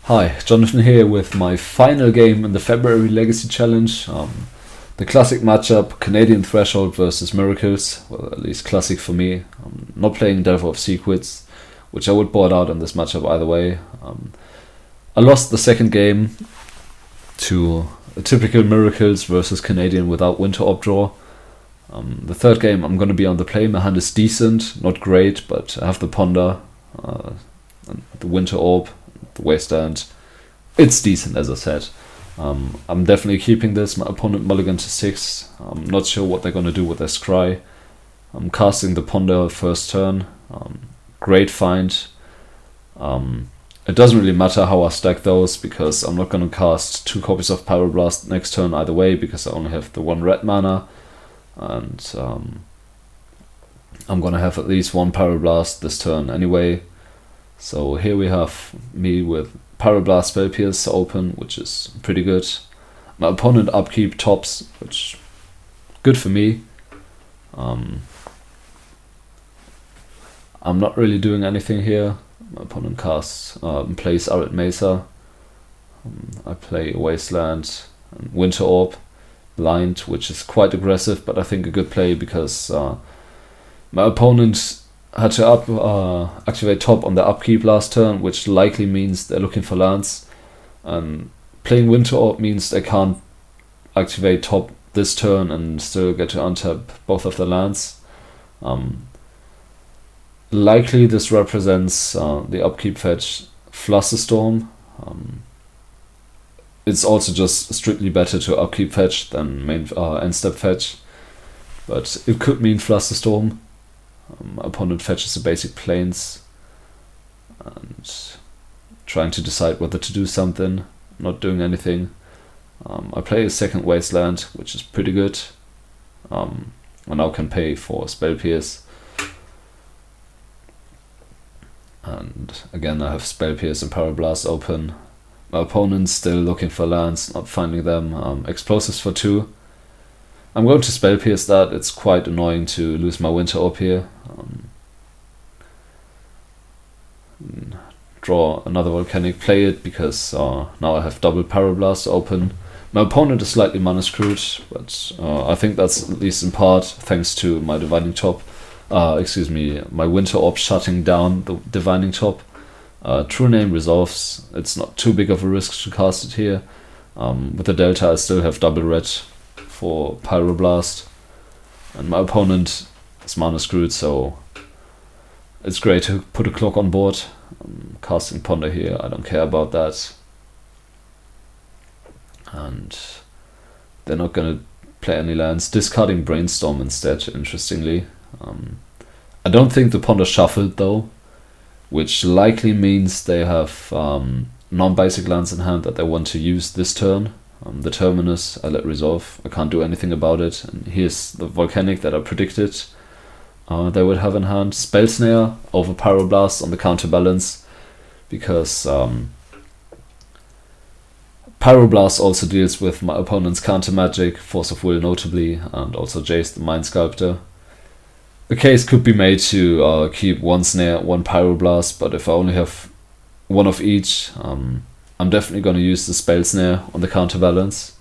Hi, Jonathan here with my final game in the February Legacy Challenge. The classic matchup, Canadian Threshold versus Miracles. Well, at least classic for me. I'm not playing Delver of Secrets, which I would board out in this matchup either way. I lost the second game to a typical Miracles versus Canadian without Winter Orb draw. The third game I'm going to be on the play. My hand is decent, not great, but I have the Ponder, the Winter Orb, the Wasteland. It's decent, as I said. I'm definitely keeping this. My opponent mulligan to 6. I'm not sure what they're going to do with their Scry. I'm casting the Ponder first turn. Great find. It doesn't really matter how I stack those, because I'm not going to cast 2 copies of Pyroblast next turn either way, because I only have the 1 red mana. And I'm going to have at least 1 Pyroblast this turn anyway. So here we have me with Pyroblast Spell Pierce open, which is pretty good. My opponent upkeep tops, which good for me. I'm not really doing anything here. My opponent casts plays Arid Mesa. I play Wasteland and Winter Orb, blind, which is quite aggressive, but I think a good play because my opponent had to activate top on the upkeep last turn, which likely means they're looking for lands. Playing Winter Orb means they can't activate top this turn and still get to untap both of the lands. Likely this represents the upkeep fetch Flusterstorm. It's also just strictly better to upkeep fetch than main end step fetch, but it could mean Flusterstorm. My opponent fetches the basic plains and trying to decide whether to do something, not doing anything. I play a second Wasteland, which is pretty good. I now can pay for Spell Pierce. And again I have Spell Pierce and Pyroblast open. My opponent's still looking for lands, not finding them. Explosives for 2. I'm going to Spell Pierce that. It's quite annoying to lose my Winter Orb here. Draw another Volcanic, play it, because now I have double Pyroblast open. My opponent is slightly mana screwed, but I think that's at least in part thanks to my Divining Top. My Winter Orb shutting down the Divining Top. True Name resolves. It's not too big of a risk to cast it here. With the Delta I still have double red for Pyroblast, and my opponent is mana screwed, so it's great to put a clock on board. Casting Ponder here, I don't care about that. And they're not gonna play any lands. Discarding Brainstorm instead, interestingly. I don't think the Ponder shuffled though, which likely means they have non-basic lands in hand that they want to use this turn. The Terminus I let resolve, I can't do anything about it. And here's the Volcanic that I predicted they would have in hand. Spell Snare over Pyroblast on the counterbalance, because Pyroblast also deals with my opponent's counter magic, Force of Will notably, and also Jace the Mind Sculptor. The case could be made to keep 1 Snare, 1 Pyroblast, but if I only have 1 of each, I'm definitely going to use the Spell Snare on the counterbalance.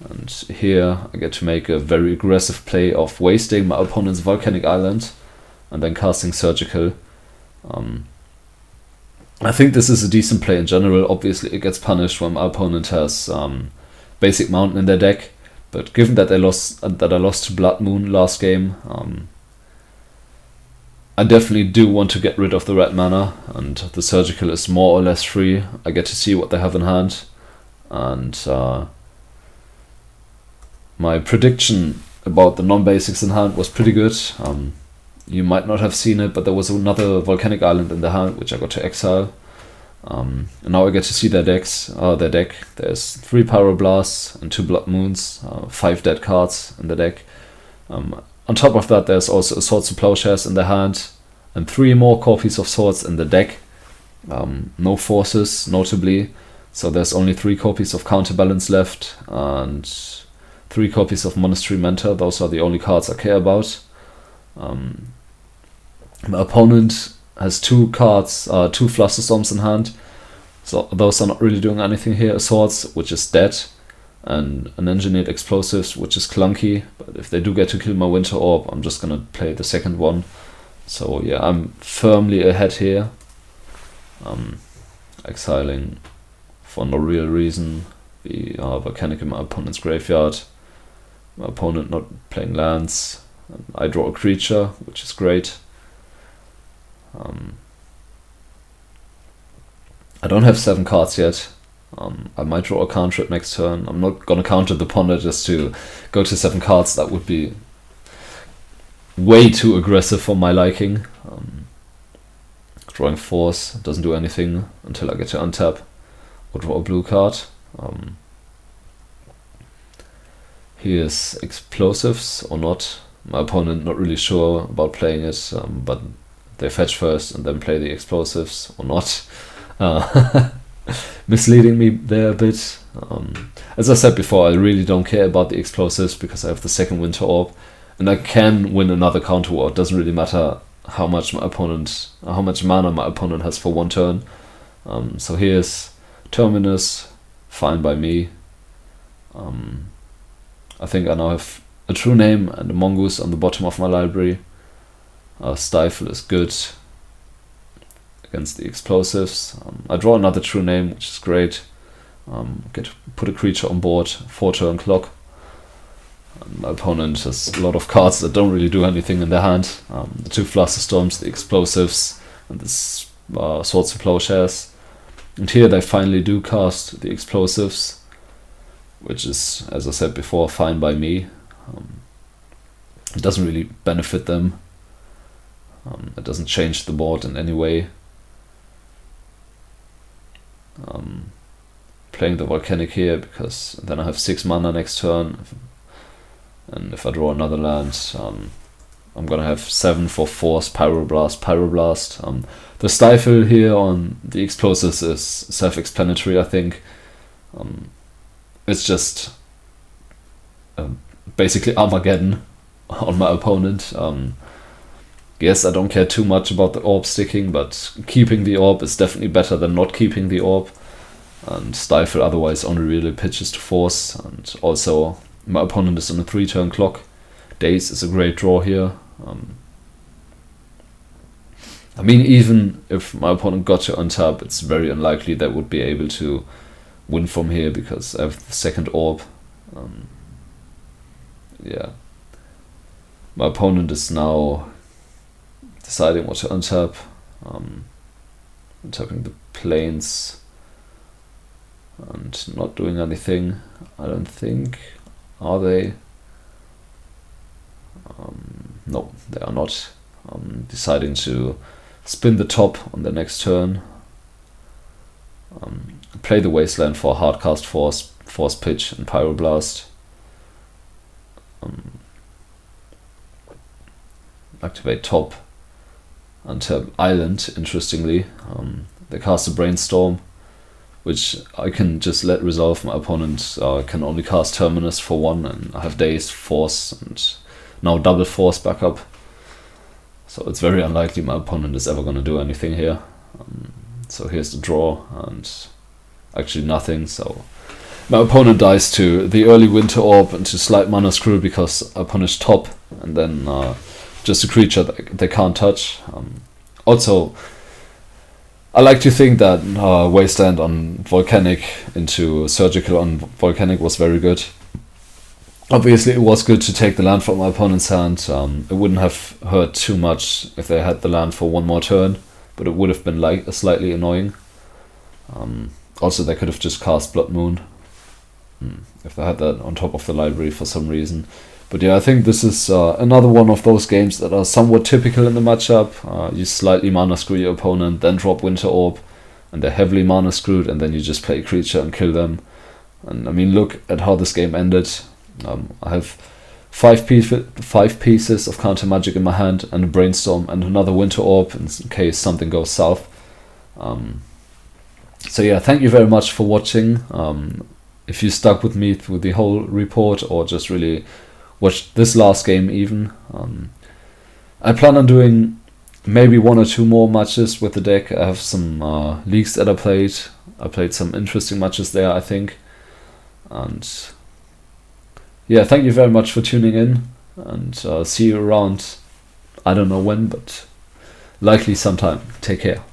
And here I get to make a very aggressive play of wasting my opponent's Volcanic Island and then casting Surgical. I think this is a decent play in general. Obviously it gets punished when my opponent has Basic Mountain in their deck, but given that I lost to Blood Moon last game, I definitely do want to get rid of the red mana, and the Surgical is more or less free. I get to see what they have in hand, and my prediction about the non-basics in hand was pretty good. You might not have seen it, but there was another Volcanic Island in the hand, which I got to exile. And now I get to see their deck. There's 3 Pyroblasts and 2 Blood Moons, 5 dead cards in the deck. On top of that, there's also a Swords to Plowshares in the hand, and 3 more copies of Swords in the deck. No forces, notably, so there's only 3 copies of Counterbalance left, and 3 copies of Monastery Mentor. Those are the only cards I care about. My opponent has 2 cards, 2 Flusterstorms in hand, So those are not really doing anything here. Swords, which is dead, and an Engineered Explosives, which is clunky. But if they do get to kill my Winter Orb, I'm just gonna play the second one. So yeah, I'm firmly ahead here. Exiling for no real reason the Volcanic in my opponent's graveyard. My opponent not playing lands. I draw a creature, which is great. I don't have 7 cards yet. I might draw a cantrip next turn. I'm not gonna counter the Ponder just to go to 7 cards. That would be way too aggressive for my liking. Drawing Force doesn't do anything until I get to untap or draw a blue card. Here's Explosives or not. My opponent not really sure about playing it, but they fetch first and then play the Explosives or not. Misleading me there a bit. As I said before, I really don't care about the Explosives because I have the second Winter Orb, and I can win another counter war. It doesn't really matter how much mana my opponent has for one turn. So here's Terminus, fine by me. I think I now have a True Name and a Mongoose on the bottom of my library. Stifle is good against the Explosives. I draw another True Name, which is great. Get to put a creature on board, 4-turn clock. My opponent has a lot of cards that don't really do anything in their hand. The 2 Flusterstorms, the Explosives, and this Swords to Plowshares. And here they finally do cast the Explosives, which is, as I said before, fine by me. It doesn't really benefit them. It doesn't change the board in any way. Playing the Volcanic here because then I have 6 mana next turn. And if I draw another land, I'm gonna have 7 for Force, Pyroblast. The Stifle here on the Explosives is self-explanatory, I think. It's just basically Armageddon on my opponent. Yes, I don't care too much about the orb sticking, but keeping the orb is definitely better than not keeping the orb. And Stifle otherwise only really pitches to Force, and also my opponent is on a 3-turn clock. Daze is a great draw here. I mean, even if my opponent got to untap, it's very unlikely they would be able to win from here because I have the second orb. Yeah. My opponent is now deciding what to untap. Untapping the planes and not doing anything, I don't think. Are they? No, they are not. Deciding to spin the top on the next turn. Play the Wasteland for Hardcast Force Pitch, and Pyroblast. Activate top untap Island, interestingly. They cast a Brainstorm, which I can just let resolve. My opponent can only cast Terminus for 1, and I have Daze, Force, and now double Force backup. So it's very unlikely my opponent is ever going to do anything here. So here's the draw, and actually nothing. So my opponent dies to the early Winter Orb and to Slight Mana Screw because I punish top, and then just a creature that they can't touch. Also, I like to think that Wasteland on Volcanic into Surgical on Volcanic was very good. Obviously, it was good to take the land from my opponent's hand. It wouldn't have hurt too much if they had the land for one more turn, but it would have been like slightly annoying. Also, they could have just cast Blood Moon if they had that on top of the library for some reason. But yeah, I think this is another one of those games that are somewhat typical in the matchup. You slightly mana screw your opponent, then drop Winter Orb, and they're heavily mana screwed, and then you just play a creature and kill them. And I mean, look at how this game ended. I have 5 pieces of counter magic in my hand, and a Brainstorm, and another Winter Orb in case something goes south. So yeah, thank you very much for watching. If you stuck with me through the whole report, or just really watched this last game even. I plan on doing maybe 1 or 2 more matches with the deck. I have some leagues that I played. I played some interesting matches there, I think. And yeah, thank you very much for tuning in, and see you around. I don't know when, but likely sometime. Take care.